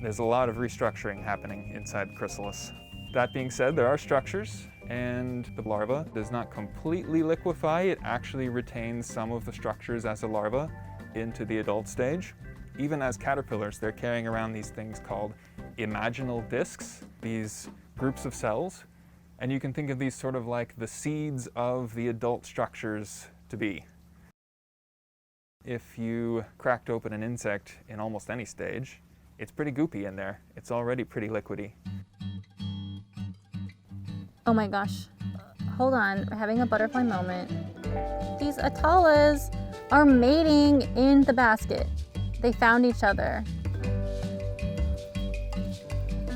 There's a lot of restructuring happening inside the chrysalis. That being said, there are structures, and the larva does not completely liquefy. It actually retains some of the structures as a larva into the adult stage. Even as caterpillars, they're carrying around these things called imaginal discs, these groups of cells, and you can think of these sort of like the seeds of the adult structures to be. If you cracked open an insect in almost any stage, it's pretty goopy in there. It's already pretty liquidy. Oh my gosh. Hold on, we're having a butterfly moment. These Atalas are mating in the basket. They found each other.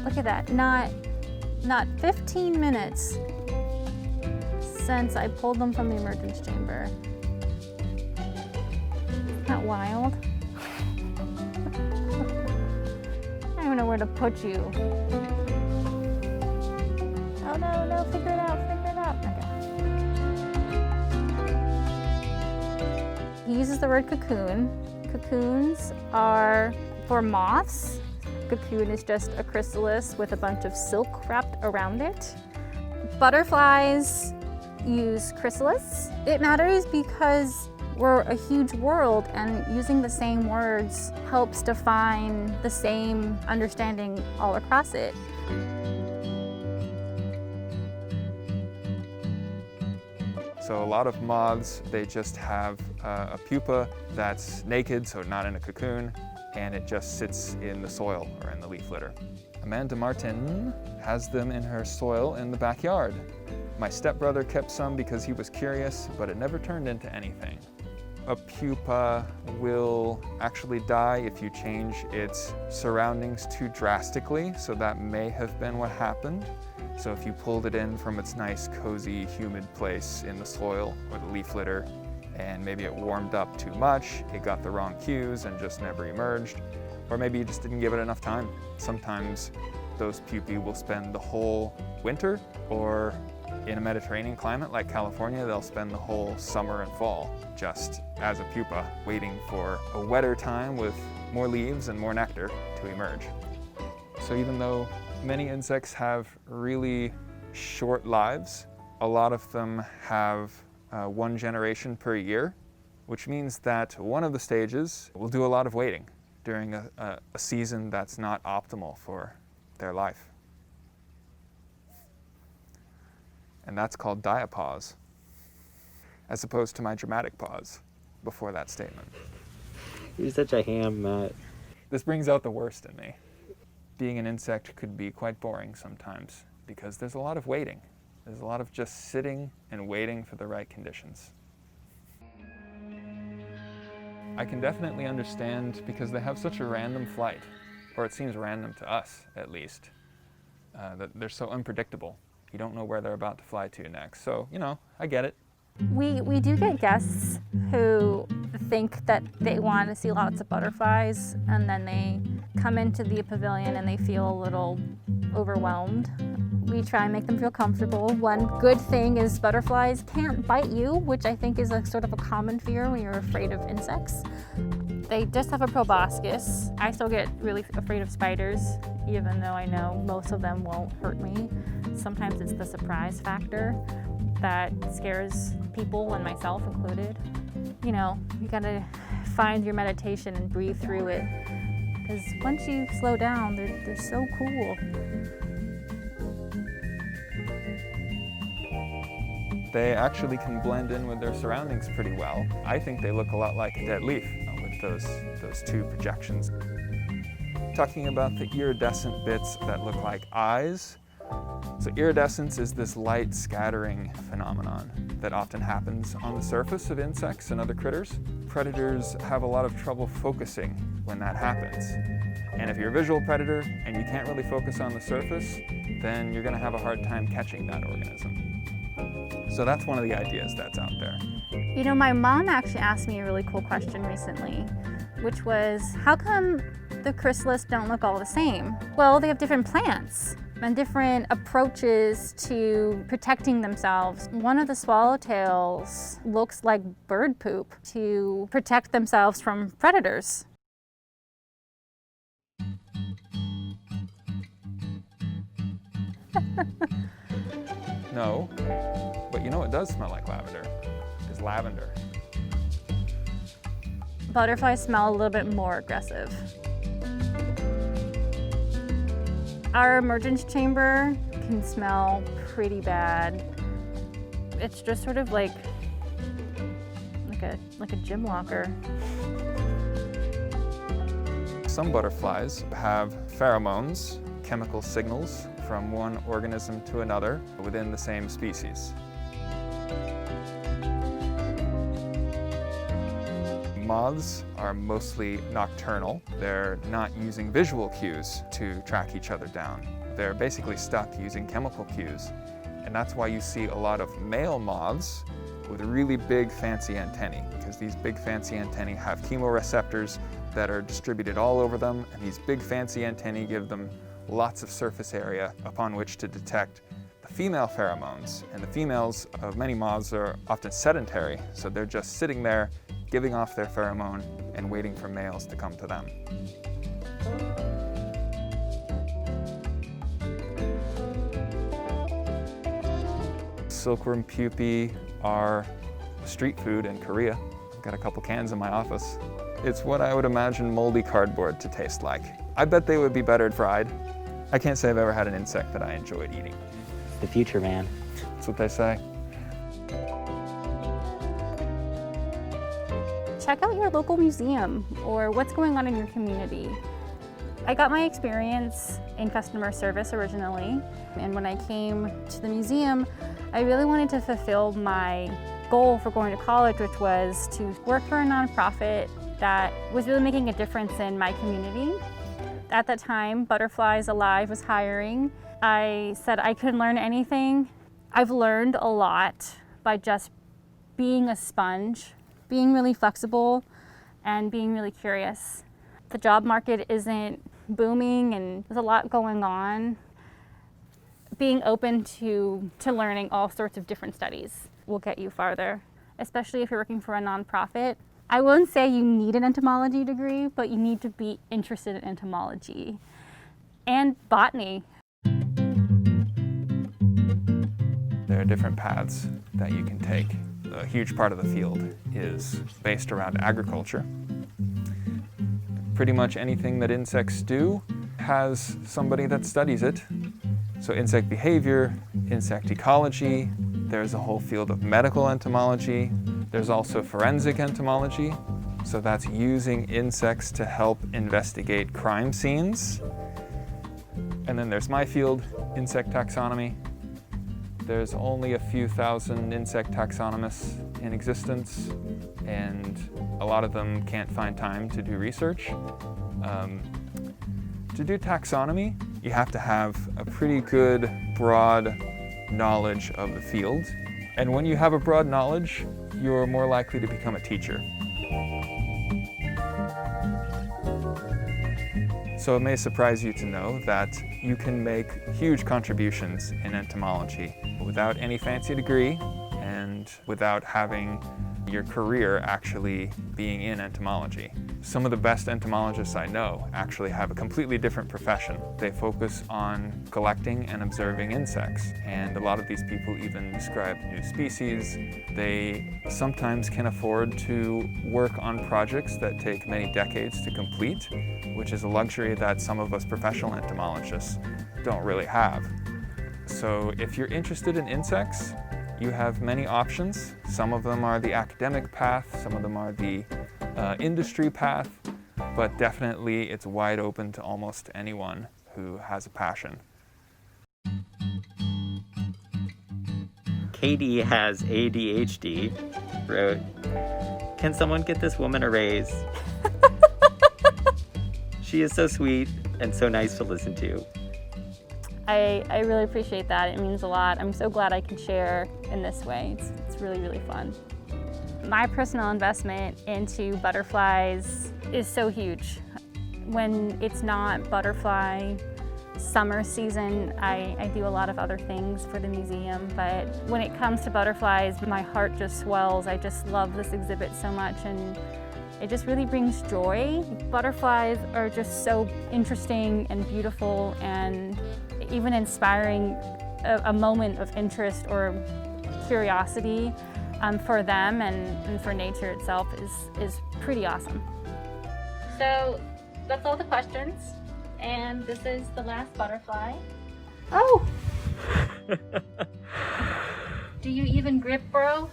Look at that, not 15 minutes since I pulled them from the emergence chamber. Isn't that wild? I don't know where to put you. Oh no, figure it out. Okay. He uses the word cocoon. Cocoons are for moths. Cocoon is just a chrysalis with a bunch of silk wrapped around it. Butterflies use chrysalis. It matters because we're a huge world, and using the same words helps define the same understanding all across it. So a lot of moths, they just have a pupa that's naked, so not in a cocoon, and it just sits in the soil or in the leaf litter. Amanda Martin has them in her soil in the backyard. My stepbrother kept some because he was curious, but it never turned into anything. A pupa will actually die if you change its surroundings too drastically, so that may have been what happened. So if you pulled it in from its nice, cozy, humid place in the soil or the leaf litter, and maybe it warmed up too much, it got the wrong cues and just never emerged, or maybe you just didn't give it enough time. Sometimes those pupae will spend the whole winter, or in a Mediterranean climate like California, they'll spend the whole summer and fall just as a pupa, waiting for a wetter time with more leaves and more nectar to emerge. So even though many insects have really short lives, a lot of them have one generation per year, which means that one of the stages will do a lot of waiting during a season that's not optimal for their life. And that's called diapause, as opposed to my dramatic pause before that statement. You're such a ham, Matt. This brings out the worst in me. Being an insect could be quite boring sometimes because there's a lot of waiting. There's a lot of just sitting and waiting for the right conditions. I can definitely understand because they have such a random flight, or it seems random to us at least, that they're so unpredictable. You don't know where they're about to fly to next. So, I get it. We do get guests who think that they want to see lots of butterflies, and then they come into the pavilion and they feel a little overwhelmed. We try and make them feel comfortable. One good thing is butterflies can't bite you, which I think is a sort of a common fear when you're afraid of insects. They just have a proboscis. I still get really afraid of spiders, even though I know most of them won't hurt me. Sometimes it's the surprise factor that scares people, and myself included. You gotta find your meditation and breathe through it. Because once you slow down, they're so cool. They actually can blend in with their surroundings pretty well. I think they look a lot like a dead leaf with those two projections. Talking about the iridescent bits that look like eyes. So iridescence is this light scattering phenomenon that often happens on the surface of insects and other critters. Predators have a lot of trouble focusing when that happens. And if you're a visual predator and you can't really focus on the surface, then you're going to have a hard time catching that organism. So that's one of the ideas that's out there. My mom actually asked me a really cool question recently, which was, how come the chrysalises don't look all the same? Well, they have different plants and different approaches to protecting themselves. One of the swallowtails looks like bird poop to protect themselves from predators. No, but you know what does smell like lavender? Is lavender. Butterflies smell a little bit more aggressive. Our emergence chamber can smell pretty bad. It's just sort of like a gym locker. Some butterflies have pheromones, chemical signals from one organism to another within the same species. Moths are mostly nocturnal. They're not using visual cues to track each other down. They're basically stuck using chemical cues. And that's why you see a lot of male moths with really big fancy antennae, because these big fancy antennae have chemoreceptors that are distributed all over them, and these big fancy antennae give them lots of surface area upon which to detect the female pheromones. And the females of many moths are often sedentary, so they're just sitting there giving off their pheromone and waiting for males to come to them. Silkworm pupae are street food in Korea. I've got a couple cans in my office. It's what I would imagine moldy cardboard to taste like. I bet they would be better fried. I can't say I've ever had an insect that I enjoyed eating. It's the future, man. That's what they say. Check out your local museum or what's going on in your community. I got my experience in customer service originally, and when I came to the museum, I really wanted to fulfill my goal for going to college, which was to work for a nonprofit that was really making a difference in my community. At that time, Butterflies Alive was hiring. I said I could learn anything. I've learned a lot by just being a sponge, being really flexible, and being really curious. The job market isn't booming and there's a lot going on. Being open to learning all sorts of different studies will get you farther, especially if you're working for a nonprofit. I won't say you need an entomology degree, but you need to be interested in entomology and botany. There are different paths that you can take. A huge part of the field is based around agriculture. Pretty much anything that insects do has somebody that studies it. So insect behavior, insect ecology, there's a whole field of medical entomology. There's also forensic entomology. So that's using insects to help investigate crime scenes. And then there's my field, insect taxonomy. There's only a few thousand insect taxonomists in existence, and a lot of them can't find time to do research. To do taxonomy, you have to have a pretty good, broad knowledge of the field. And when you have a broad knowledge, you're more likely to become a teacher. So it may surprise you to know that you can make huge contributions in entomology without any fancy degree and without having your career actually being in entomology. Some of the best entomologists I know actually have a completely different profession. They focus on collecting and observing insects, and a lot of these people even describe new species. They sometimes can afford to work on projects that take many decades to complete, which is a luxury that some of us professional entomologists don't really have. So if you're interested in insects, you have many options. Some of them are the academic path, some of them are the industry path, but definitely it's wide open to almost anyone who has a passion. Katie has ADHD, wrote, "Can someone get this woman a raise? She is so sweet and so nice to listen to." I really appreciate that. It means a lot. I'm so glad I can share in this way. It's really, really fun. My personal investment into butterflies is so huge. When it's not butterfly summer season, I do a lot of other things for the museum, but when it comes to butterflies, my heart just swells. I just love this exhibit so much, and it just really brings joy. Butterflies are just so interesting and beautiful, and even inspiring a moment of interest or curiosity for them and for nature itself is pretty awesome. So that's all the questions, and this is the last butterfly. Oh! Do you even grip, bro?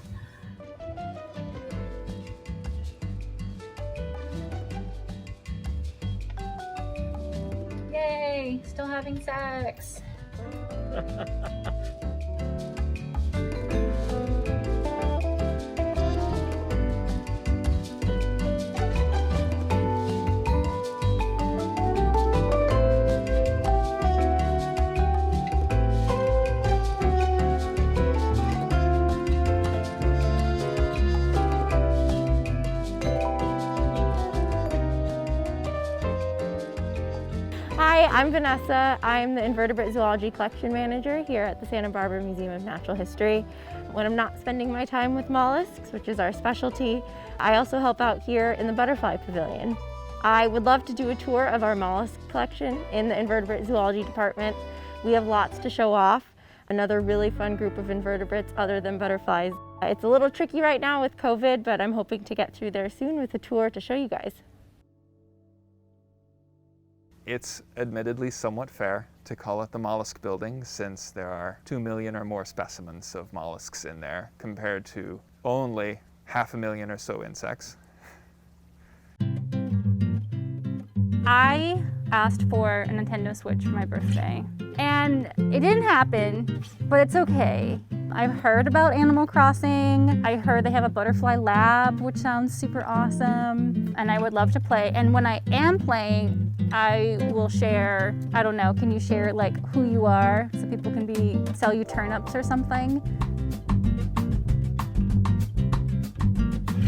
Yay! Still having sex. Hi, I'm Vanessa. I'm the Invertebrate Zoology Collection Manager here at the Santa Barbara Museum of Natural History. When I'm not spending my time with mollusks, which is our specialty, I also help out here in the Butterfly Pavilion. I would love to do a tour of our mollusk collection in the Invertebrate Zoology Department. We have lots to show off. Another really fun group of invertebrates other than butterflies. It's a little tricky right now with COVID, but I'm hoping to get through there soon with a tour to show you guys. It's admittedly somewhat fair to call it the mollusk building, since there are 2 million or more specimens of mollusks in there compared to only 500,000 or so insects. I asked for a Nintendo Switch for my birthday, and it didn't happen, but it's okay. I've heard about Animal Crossing. I heard they have a butterfly lab, which sounds super awesome, and I would love to play. And when I am playing, I will share, I don't know, can you share like who you are so people can sell you turnips or something?